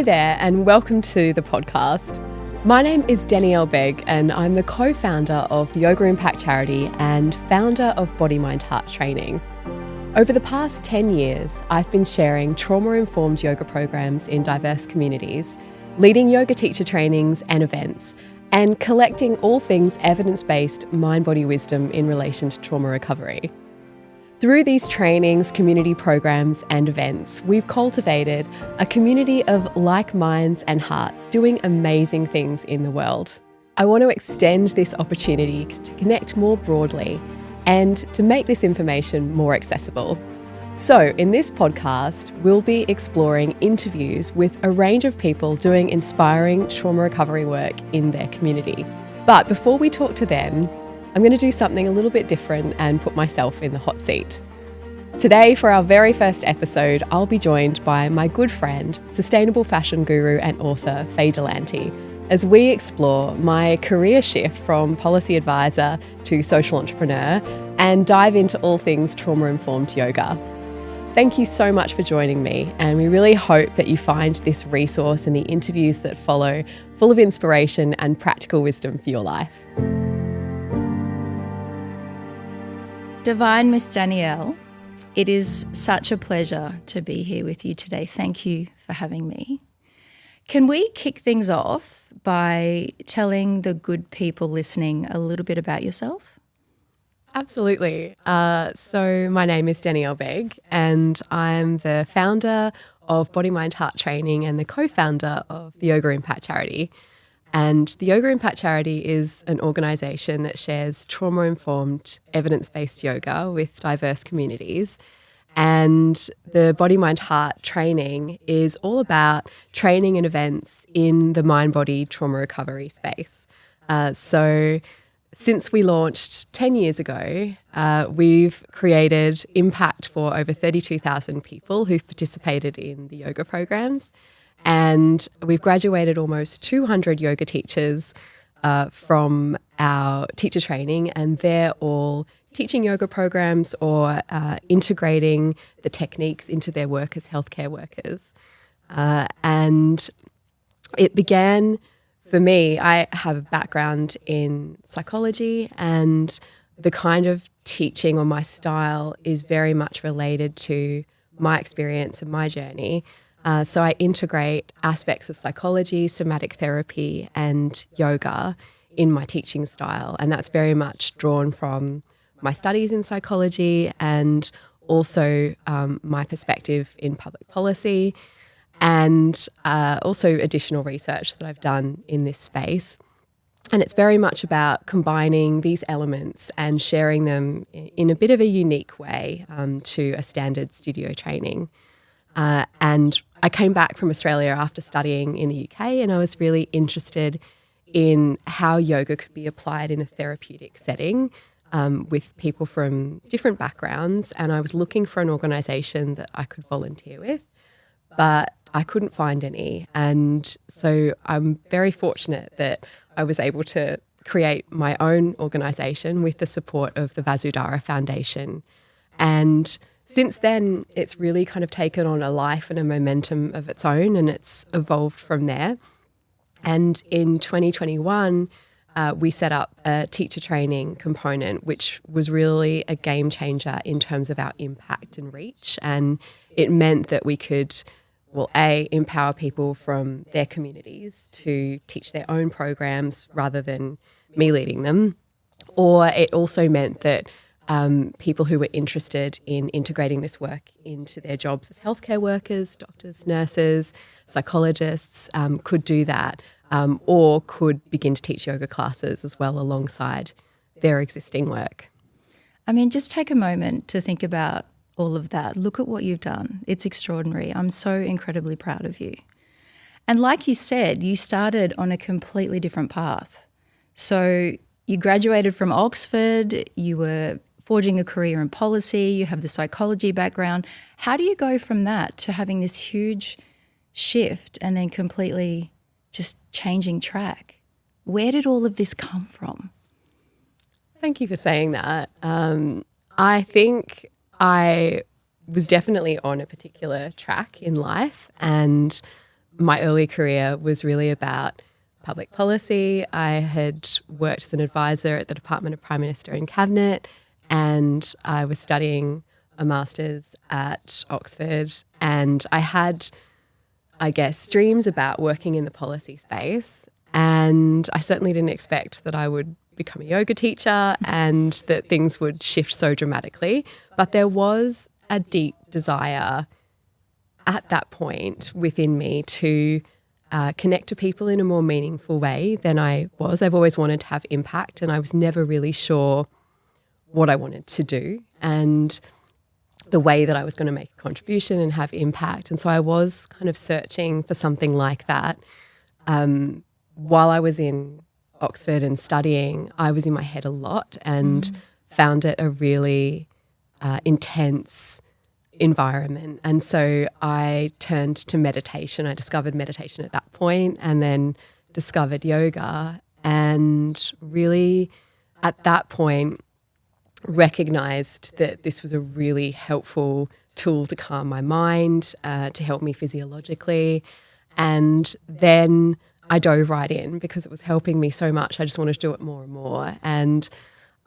Hi there and welcome to the podcast. My name is Danielle Begg and I'm the co-founder of the Yoga Impact Charity and founder of Body, Mind, Heart Training. Over the past 10 years, I've been sharing trauma-informed yoga programs in diverse communities, leading yoga teacher trainings and events, and collecting all things evidence-based mind-body wisdom in relation to trauma recovery. Through these trainings, community programs and events, we've cultivated a community of like minds and hearts doing amazing things in the world. I want to extend this opportunity to connect more broadly and to make this information more accessible. So in this podcast, we'll be exploring interviews with a range of people doing inspiring trauma recovery work in their community. But before we talk to them, I'm going to do something a little bit different and put myself in the hot seat. Today, for our very first episode, I'll be joined by my good friend, sustainable fashion guru and author Faye Delanty, as we explore my career shift from policy advisor to social entrepreneur and dive into all things trauma-informed yoga. Thank you so much for joining me, and we really hope that you find this resource and the interviews that follow full of inspiration and practical wisdom for your life. Divine Miss Danielle, it is such a pleasure to be here with you today. Thank you for having me. Can we kick things off by telling the good people listening a little bit about yourself? Absolutely. So my name is Danielle Begg and I'm the founder of Body, Mind, Heart Training and the co-founder of the Yoga Impact Charity. And the Yoga Impact Charity is an organisation that shares trauma-informed, evidence-based yoga with diverse communities. And the Body, Mind, Heart Training is all about training and events in the mind-body trauma recovery space. So since we launched 10 years ago, we've created impact for over 32,000 people who've participated in the yoga programs. And we've graduated almost 200 yoga teachers from our teacher training, and they're all teaching yoga programs or integrating the techniques into their work as healthcare workers. And it began, for me, I have a background in psychology, and the kind of teaching or my style is very much related to my experience and my journey. So I integrate aspects of psychology, somatic therapy and yoga in my teaching style. And that's very much drawn from my studies in psychology and also my perspective in public policy and also additional research that I've done in this space. And it's very much about combining these elements and sharing them in a bit of a unique way to a standard studio training. And I came back from Australia after studying in the UK, and I was really interested in how yoga could be applied in a therapeutic setting with people from different backgrounds. And I was looking for an organisation that I could volunteer with, but I couldn't find any. And so I'm very fortunate that I was able to create my own organisation with the support of the Vasudhara Foundation. And since then, it's really kind of taken on a life and a momentum of its own, and it's evolved from there. And in 2021, we set up a teacher training component, which was really a game changer in terms of our impact and reach. And it meant that we could, empower people from their communities to teach their own programs rather than me leading them. Or it also meant that people who were interested in integrating this work into their jobs as healthcare workers, doctors, nurses, psychologists could do that or could begin to teach yoga classes as well alongside their existing work. I mean, just take a moment to think about all of that. Look at what you've done. It's extraordinary. I'm so incredibly proud of you. And like you said, you started on a completely different path. So you graduated from Oxford, you were forging a career in policy, you have the psychology background. How do you go from that to having this huge shift and then completely just changing track? Where did all of this come from? Thank you for saying that. I think I was definitely on a particular track in life, and my early career was really about public policy. I had worked as an advisor at the Department of Prime Minister and Cabinet, and I was studying a master's at Oxford, and I had, I guess, dreams about working in the policy space. And I certainly didn't expect that I would become a yoga teacher and that things would shift so dramatically. But there was a deep desire at that point within me to connect to people in a more meaningful way than I was. I've always wanted to have impact, and I was never really sure what I wanted to do and the way that I was going to make a contribution and have impact. And so I was kind of searching for something like that. While I was in Oxford and studying, I was in my head a lot and found it a really intense environment. And so I turned to meditation. I discovered meditation at that point and then discovered yoga, and really at that point recognized that this was a really helpful tool to calm my mind, to help me physiologically. And then I dove right in because it was helping me so much. I just wanted to do it more and more. And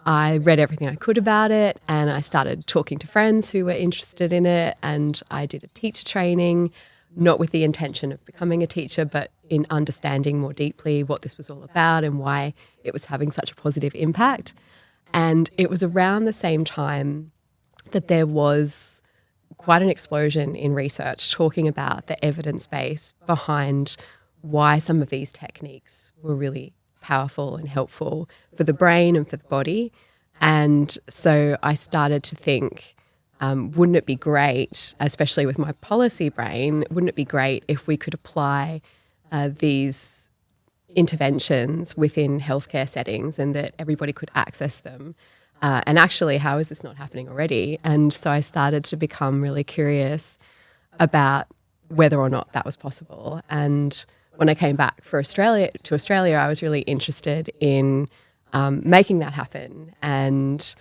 I read everything I could about it, and I started talking to friends who were interested in it, and I did a teacher training, not with the intention of becoming a teacher, but in understanding more deeply what this was all about and why it was having such a positive impact. And it was around the same time that there was quite an explosion in research talking about the evidence base behind why some of these techniques were really powerful and helpful for the brain and for the body. And so I started to think, wouldn't it be great, especially with my policy brain, wouldn't it be great if we could apply these interventions within healthcare settings and that everybody could access them? And actually, how is this not happening already? And so I started to become really curious about whether or not that was possible. And when I came back to Australia, I was really interested in making that happen and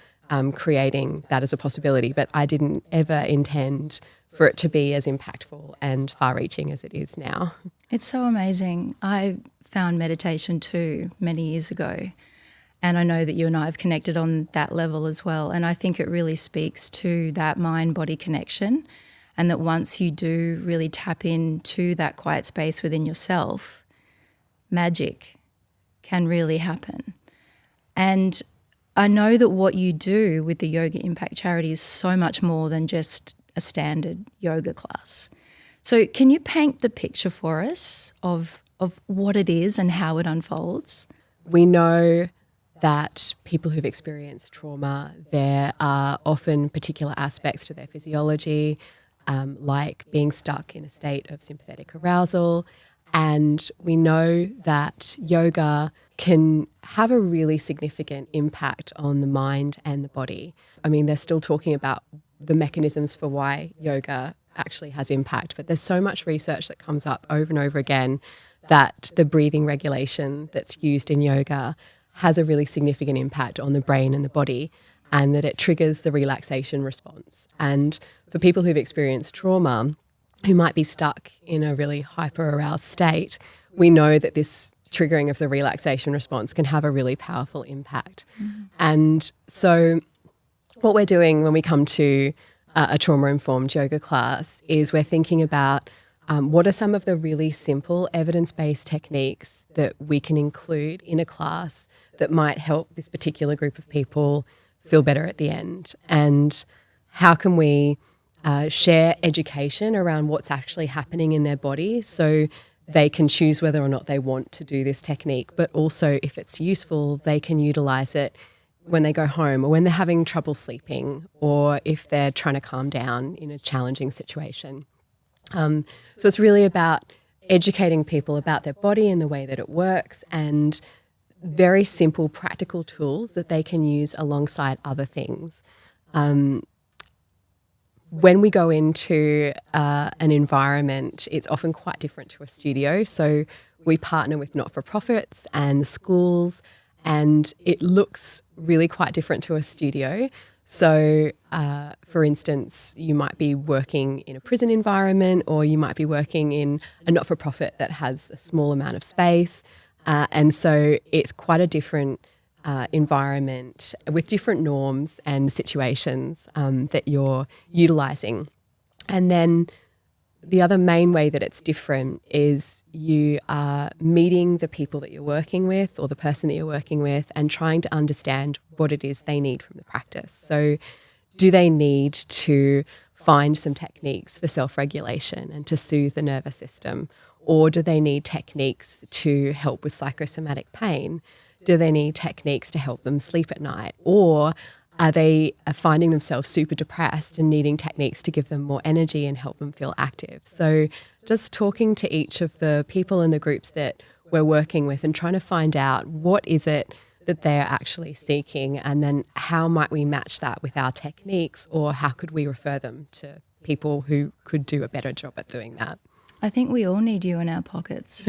creating that as a possibility. But I didn't ever intend for it to be as impactful and far-reaching as it is now. It's so amazing. I found meditation too many years ago, and I know that you and I have connected on that level as well. And I think it really speaks to that mind-body connection, and that once you do really tap into that quiet space within yourself, magic can really happen. And I know that what you do with the Yoga Impact Charity is so much more than just a standard yoga class. So can you paint the picture for us of what it is and how it unfolds? We know that people who've experienced trauma, there are often particular aspects to their physiology, like being stuck in a state of sympathetic arousal. And we know that yoga can have a really significant impact on the mind and the body. I mean, they're still talking about the mechanisms for why yoga actually has impact, but there's so much research that comes up over and over again that the breathing regulation that's used in yoga has a really significant impact on the brain and the body, and that it triggers the relaxation response. And for people who've experienced trauma, who might be stuck in a really hyper-aroused state, we know that this triggering of the relaxation response can have a really powerful impact. And so what we're doing when we come to a trauma-informed yoga class is we're thinking about what are some of the really simple evidence-based techniques that we can include in a class that might help this particular group of people feel better at the end, and how can we share education around what's actually happening in their body so they can choose whether or not they want to do this technique, but also if it's useful, they can utilise it when they go home or when they're having trouble sleeping or if they're trying to calm down in a challenging situation. So it's really about educating people about their body and the way that it works, and very simple practical tools that they can use alongside other things. When we go into an environment, it's often quite different to a studio. So we partner with not-for-profits and schools, and it looks really quite different to a studio. So, for instance, you might be working in a prison environment, or you might be working in a not-for-profit that has a small amount of space. And so it's quite a different environment with different norms and situations that you're utilising. And then the other main way that it's different is you are meeting the people that you're working with, or the person that you're working with, and trying to understand what it is they need from the practice. So do they need to find some techniques for self-regulation and to soothe the nervous system? Or do they need techniques to help with psychosomatic pain? Do they need techniques to help them sleep at night? Or are they finding themselves super depressed and needing techniques to give them more energy and help them feel active? So just talking to each of the people in the groups that we're working with and trying to find out what is it that they're actually seeking, and then how might we match that with our techniques, or how could we refer them to people who could do a better job at doing that? I think we all need you in our pockets.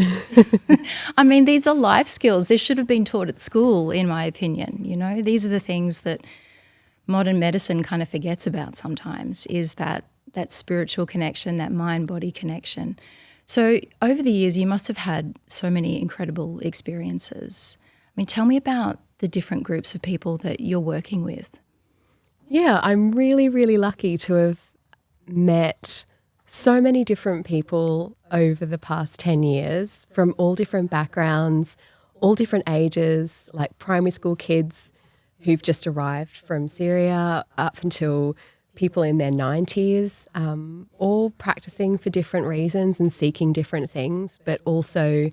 I mean, these are life skills. This should have been taught at school, in my opinion. You know, these are the things that modern medicine kind of forgets about sometimes, is that spiritual connection, that mind-body connection. So over the years, you must have had so many incredible experiences. I mean, tell me about the different groups of people that you're working with. Yeah, I'm really, really lucky to have met so many different people over the past 10 years from all different backgrounds, all different ages, like primary school kids who've just arrived from Syria up until people in their 90s, all practicing for different reasons and seeking different things, but also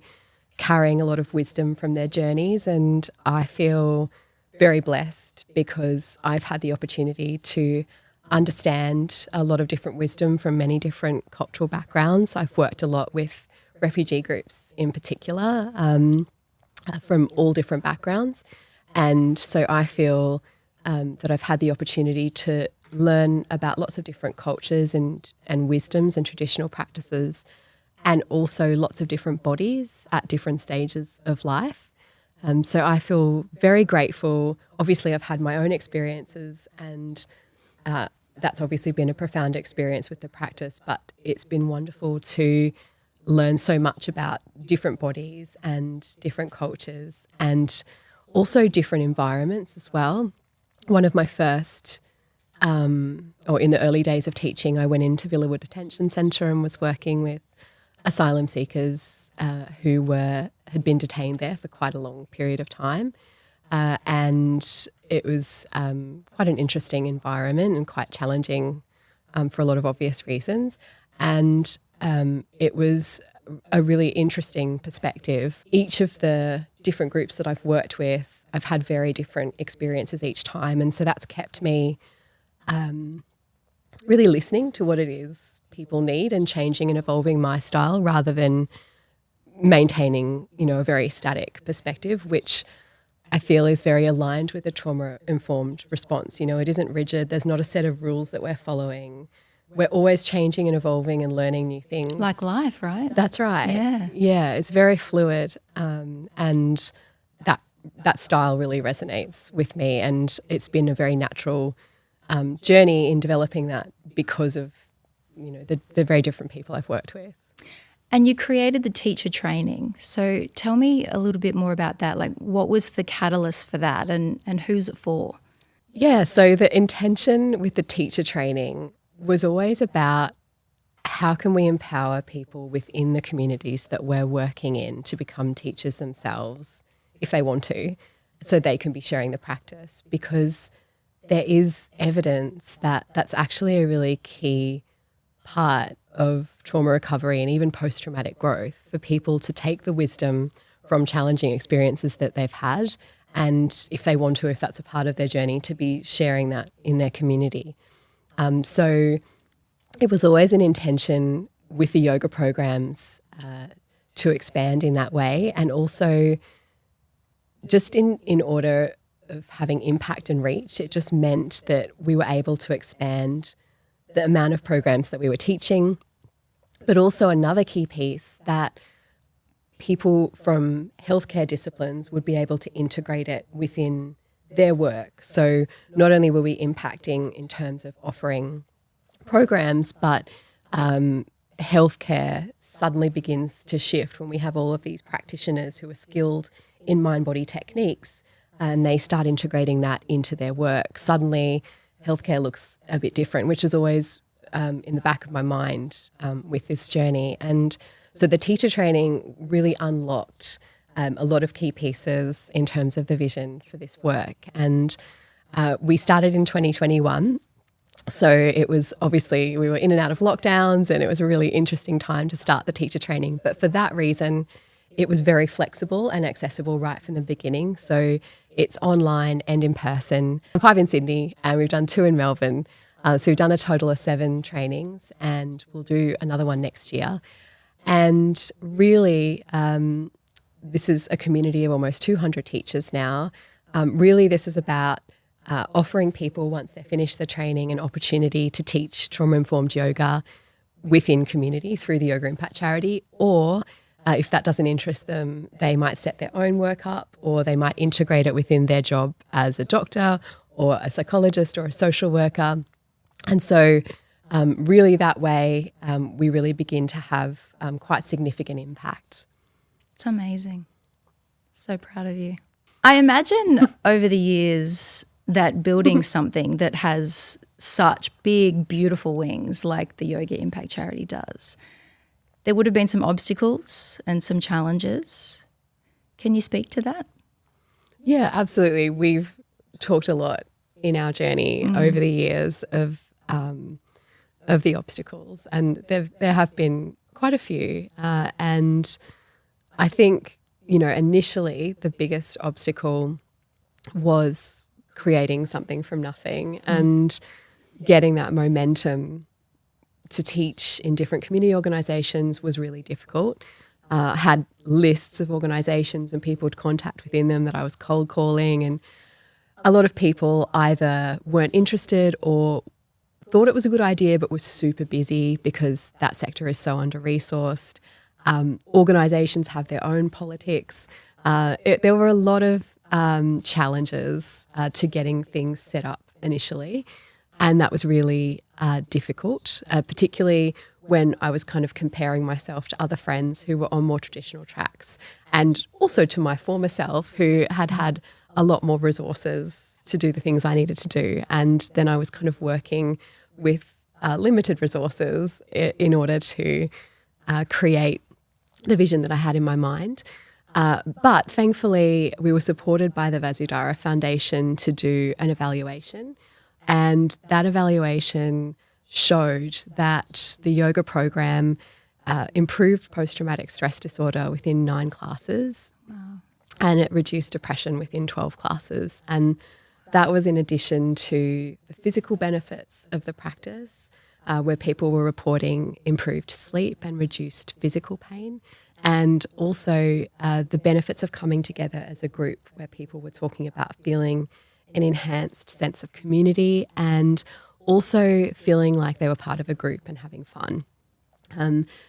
carrying a lot of wisdom from their journeys. And I feel very blessed because I've had the opportunity to understand a lot of different wisdom from many different cultural backgrounds. I've worked a lot with refugee groups in particular, from all different backgrounds. And so I feel that I've had the opportunity to learn about lots of different cultures and wisdoms and traditional practices, and also lots of different bodies at different stages of life. So I feel very grateful. Obviously, I've had my own experiences, and that's obviously been a profound experience with the practice, but it's been wonderful to learn so much about different bodies and different cultures, and also different environments as well. One of my first, or in the early days of teaching, I went into Villawood Detention Centre and was working with asylum seekers who had been detained there for quite a long period of time. And it was quite an interesting environment and quite challenging for a lot of obvious reasons. And it was a really interesting perspective. Each of the different groups that I've worked with, I've had very different experiences each time. And so that's kept me really listening to what it is people need and changing and evolving my style rather than maintaining, a very static perspective, which I feel is very aligned with a trauma-informed response. It isn't rigid. There's not a set of rules that we're following. We're always changing and evolving and learning new things. Like life, right? That's right. Yeah. Yeah, it's very fluid, and that style really resonates with me, and it's been a very natural journey in developing that because of, the very different people I've worked with. And you created the teacher training. So tell me a little bit more about that. Like, what was the catalyst for that, and who's it for? Yeah, so the intention with the teacher training was always about how can we empower people within the communities that we're working in to become teachers themselves if they want to, so they can be sharing the practice, because there is evidence that that's actually a really key part of trauma recovery and even post-traumatic growth, for people to take the wisdom from challenging experiences that they've had, and if they want to, if that's a part of their journey, to be sharing that in their community. So it was always an intention with the yoga programs to expand in that way, and also just in order of having impact and reach, it just meant that we were able to expand the amount of programs that we were teaching, but also another key piece, that people from healthcare disciplines would be able to integrate it within their work. So not only were we impacting in terms of offering programs, but healthcare suddenly begins to shift when we have all of these practitioners who are skilled in mind-body techniques and they start integrating that into their work. Suddenly healthcare looks a bit different, which is always in the back of my mind with this journey. And so the teacher training really unlocked a lot of key pieces in terms of the vision for this work. And we started in 2021. So it was obviously, we were in and out of lockdowns and it was a really interesting time to start the teacher training. But for that reason, it was very flexible and accessible right from the beginning. So it's online and in person. 5 in Sydney and we've done 2 in Melbourne. So we've done a total of 7 trainings and we'll do another one next year. And really, this is a community of almost 200 teachers now. Really, this is about offering people, once they've finished the training, an opportunity to teach trauma-informed yoga within community through the Yoga Impact Charity, or if that doesn't interest them, they might set their own work up or they might integrate it within their job as a doctor or a psychologist or a social worker. And so really that way we really begin to have quite significant impact. It's amazing. So proud of you. I imagine over the years that building something that has such big, beautiful wings like the Yoga Impact Charity does, there would have been some obstacles and some challenges. Can you speak to that? Yeah, absolutely. We've talked a lot in our journey over the years of the obstacles, and there have been quite a few. And I think, initially the biggest obstacle was creating something from nothing and getting that momentum to teach in different community organisations was really difficult. Had lists of organisations and people to contact within them that I was cold calling, and a lot of people either weren't interested or thought it was a good idea but was super busy because that sector is so under-resourced. Organisations have their own politics. There were a lot of challenges to getting things set up initially, and that was really difficult, particularly when I was kind of comparing myself to other friends who were on more traditional tracks, and also to my former self who had a lot more resources to do the things I needed to do. And then I was kind of working with limited resources in order to create the vision that I had in my mind. But thankfully, we were supported by the Vasudhara Foundation to do an evaluation, and that evaluation showed that the yoga program improved post-traumatic stress disorder within 9 classes. Wow. And it reduced depression within 12 classes. And that was in addition to the physical benefits of the practice, where people were reporting improved sleep and reduced physical pain, and also the benefits of coming together as a group, where people were talking about feeling an enhanced sense of community and also feeling like they were part of a group and having fun.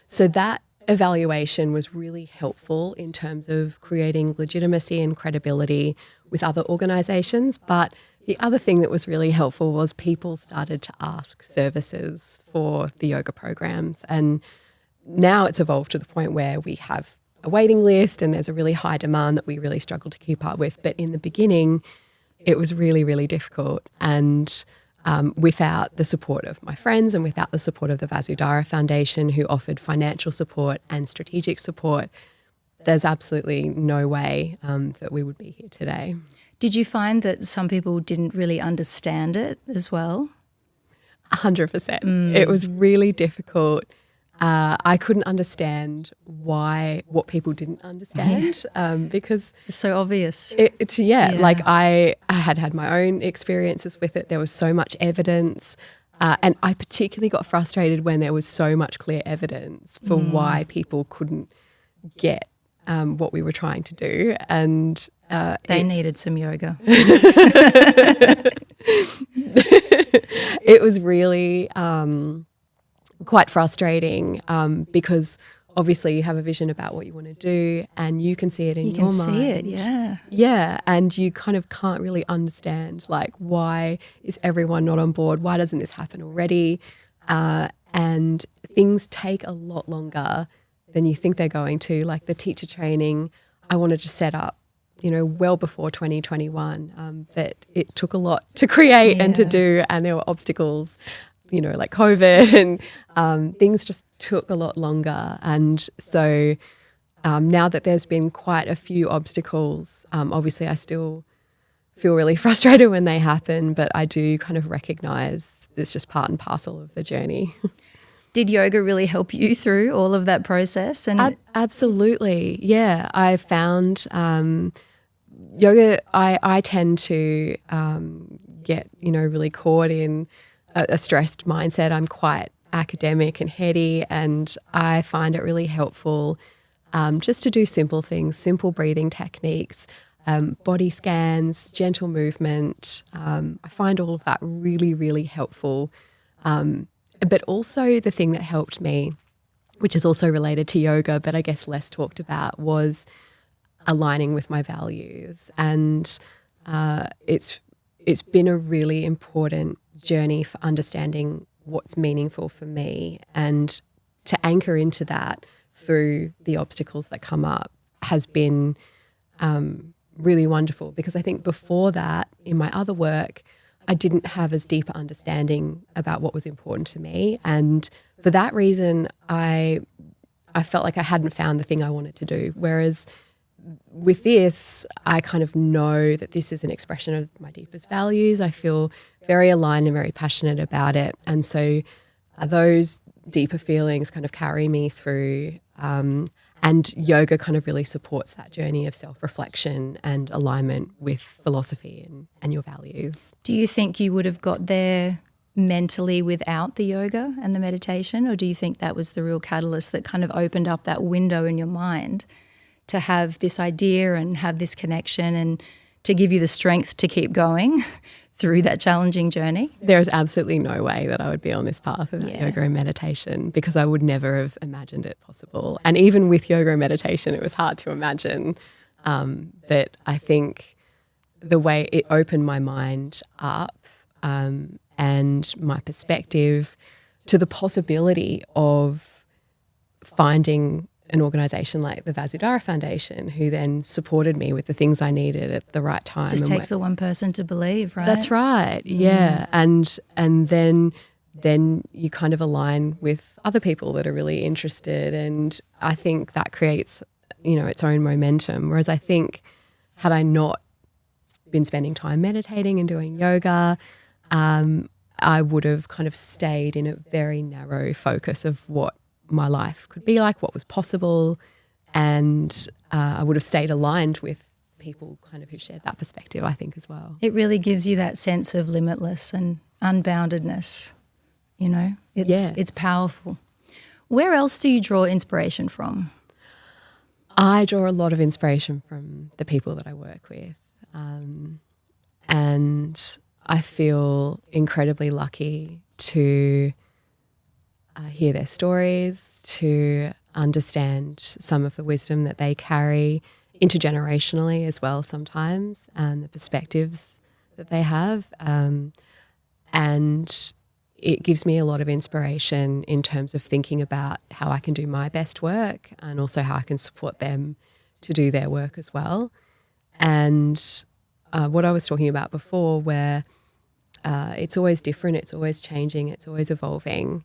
So that evaluation was really helpful in terms of creating legitimacy and credibility with other organisations. But the other thing that was really helpful was people started to ask services for the yoga programs. And now it's evolved to the point where we have a waiting list and there's a really high demand that we really struggle to keep up with. But in the beginning, it was really, really difficult. And without the support of my friends and without the support of the Vasudhara Foundation, who offered financial support and strategic support, there's absolutely no way that we would be here today. Did you find that some people didn't really understand it as well? 100%. It was really difficult. I couldn't understand what people didn't understand because It's so obvious. Like I had my own experiences with it. There was so much evidence, and I particularly got frustrated when there was so much clear evidence for why people couldn't get what we were trying to do, and they needed some yoga. It was really quite frustrating because obviously you have a vision about what you want to do and you can see it in You your can mind. see it, yeah. Yeah, and you kind of can't really understand, like, why is everyone not on board? Why doesn't this happen already? And things take a lot longer than you think they're going to. Like the teacher training, I wanted to set up, well before 2021, but it took a lot to create and to do, and there were obstacles, like COVID, and things just took a lot longer. And so now that there's been quite a few obstacles, obviously I still feel really frustrated when they happen, but I do kind of recognise it's just part and parcel of the journey. Did yoga really help you through all of that process? And absolutely, yeah. I found yoga, I tend to get, really caught in a stressed mindset. I'm quite academic and heady, and I find it really helpful just to do simple things, simple breathing techniques, body scans, gentle movement. I find all of that really, really helpful. But also the thing that helped me, which is also related to yoga, but I guess less talked about, was aligning with my values. And it's been a really important journey for understanding what's meaningful for me, and to anchor into that through the obstacles that come up has been really wonderful, because I think before that, in my other work, I didn't have as deep an understanding about what was important to me. And for that reason, I felt like I hadn't found the thing I wanted to do. Whereas with this, I kind of know that this is an expression of my deepest values. I feel very aligned and very passionate about it. And so those deeper feelings kind of carry me through. And yoga kind of really supports that journey of self-reflection and alignment with philosophy and your values. do you think you would have got there mentally without the yoga and the meditation, or do you think that was the real catalyst that kind of opened up that window in your mind to have this idea and have this connection and to give you the strength to keep going through that challenging journey? There is absolutely no way that I would be on this path without yoga and meditation, because I would never have imagined it possible. And even with yoga and meditation, it was hard to imagine. But I think the way it opened my mind up and my perspective to the possibility of finding an organisation like the Vasudhara Foundation, who then supported me with the things I needed at the right time. Just takes the one person to believe, right? That's right, yeah. And then you kind of align with other people that are really interested, and I think that creates, its own momentum. Whereas I think had I not been spending time meditating and doing yoga, I would have kind of stayed in a very narrow focus of what my life could be like, what was possible, and I would have stayed aligned with people kind of who shared that perspective, I think, as well. It really gives you that sense of limitless and unboundedness, It's powerful. Where else do you draw inspiration from? I draw a lot of inspiration from the people that I work with, and I feel incredibly lucky to hear their stories, to understand some of the wisdom that they carry intergenerationally as well sometimes, and the perspectives that they have. And it gives me a lot of inspiration in terms of thinking about how I can do my best work, and also how I can support them to do their work as well. And what I was talking about before, where it's always different, it's always changing, it's always evolving.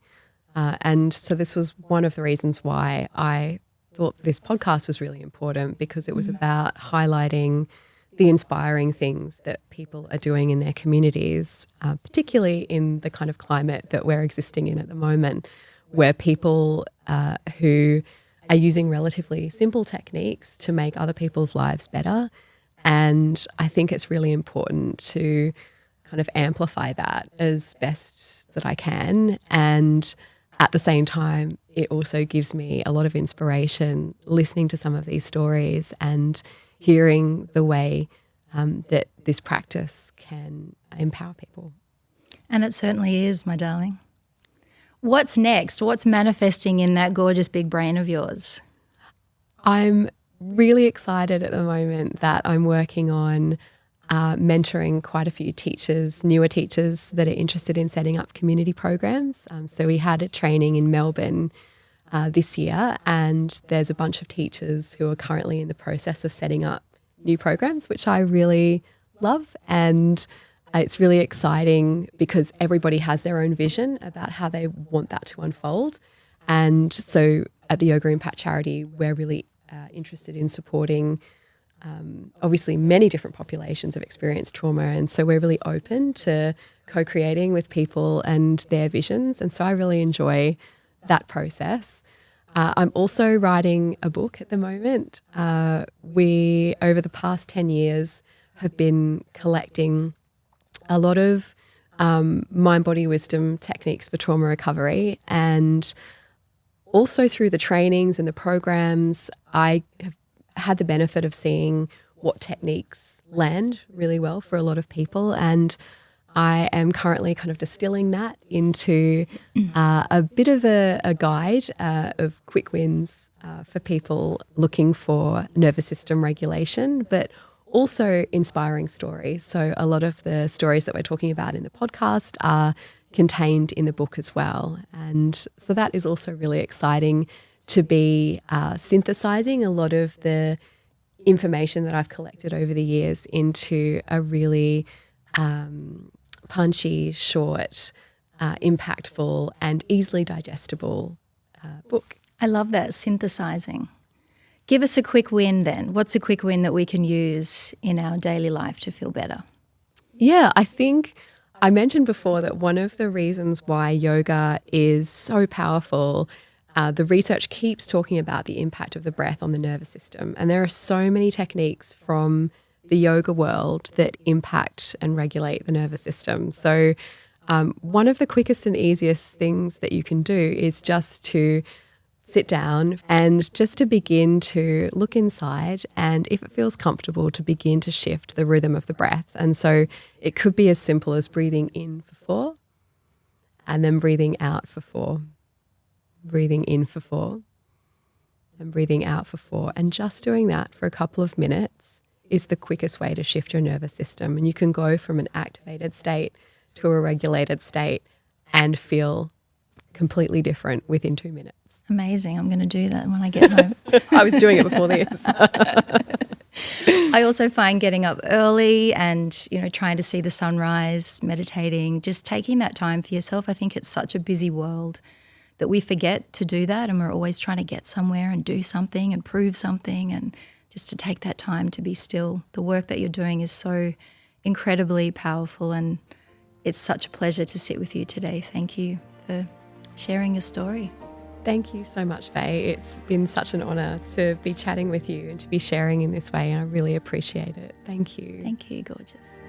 And so this was one of the reasons why I thought this podcast was really important, because it was about highlighting the inspiring things that people are doing in their communities, particularly in the kind of climate that we're existing in at the moment, where people who are using relatively simple techniques to make other people's lives better. And I think it's really important to kind of amplify that as best that I can. And at the same time, it also gives me a lot of inspiration listening to some of these stories and hearing the way that this practice can empower people. And it certainly is, my darling. What's next? What's manifesting in that gorgeous big brain of yours? I'm really excited at the moment that I'm working on mentoring quite a few teachers, newer teachers that are interested in setting up community programs. So we had a training in Melbourne this year, and there's a bunch of teachers who are currently in the process of setting up new programs, which I really love. And it's really exciting because everybody has their own vision about how they want that to unfold. And so at the Yoga Impact Charity, we're really interested in supporting obviously many different populations have experienced trauma, and so we're really open to co-creating with people and their visions, and so I really enjoy that process. I'm also writing a book at the moment. We, over the past 10 years, have been collecting a lot of mind-body wisdom techniques for trauma recovery, and also through the trainings and the programs, I have had the benefit of seeing what techniques land really well for a lot of people, and I am currently kind of distilling that into a bit of a guide of quick wins for people looking for nervous system regulation, but also inspiring stories. So a lot of the stories that we're talking about in the podcast are contained in the book as well. And so that is also really exciting to be synthesizing a lot of the information that I've collected over the years into a really punchy, short, impactful and easily digestible book. I love that, synthesizing. Give us a quick win then. What's a quick win that we can use in our daily life to feel better? Yeah, I think I mentioned before that one of the reasons why yoga is so powerful, the research keeps talking about the impact of the breath on the nervous system. And there are so many techniques from the yoga world that impact and regulate the nervous system. So one of the quickest and easiest things that you can do is just to sit down and just to begin to look inside, and if it feels comfortable, to begin to shift the rhythm of the breath. And so it could be as simple as breathing in for 4 and then breathing out for 4, breathing in for 4 and breathing out for 4. And just doing that for a couple of minutes is the quickest way to shift your nervous system. And you can go from an activated state to a regulated state and feel completely different within 2 minutes. Amazing. I'm going to do that when I get home. I was doing it before this. I also find getting up early and, trying to see the sunrise, meditating, just taking that time for yourself. I think it's such a busy world that we forget to do that, and we're always trying to get somewhere and do something and prove something, and just to take that time to be still. The work that you're doing is so incredibly powerful, and it's such a pleasure to sit with you today. Thank you for sharing your story. Thank you so much, Faye. It's been such an honour to be chatting with you and to be sharing in this way, and I really appreciate it. Thank you. Thank you, gorgeous.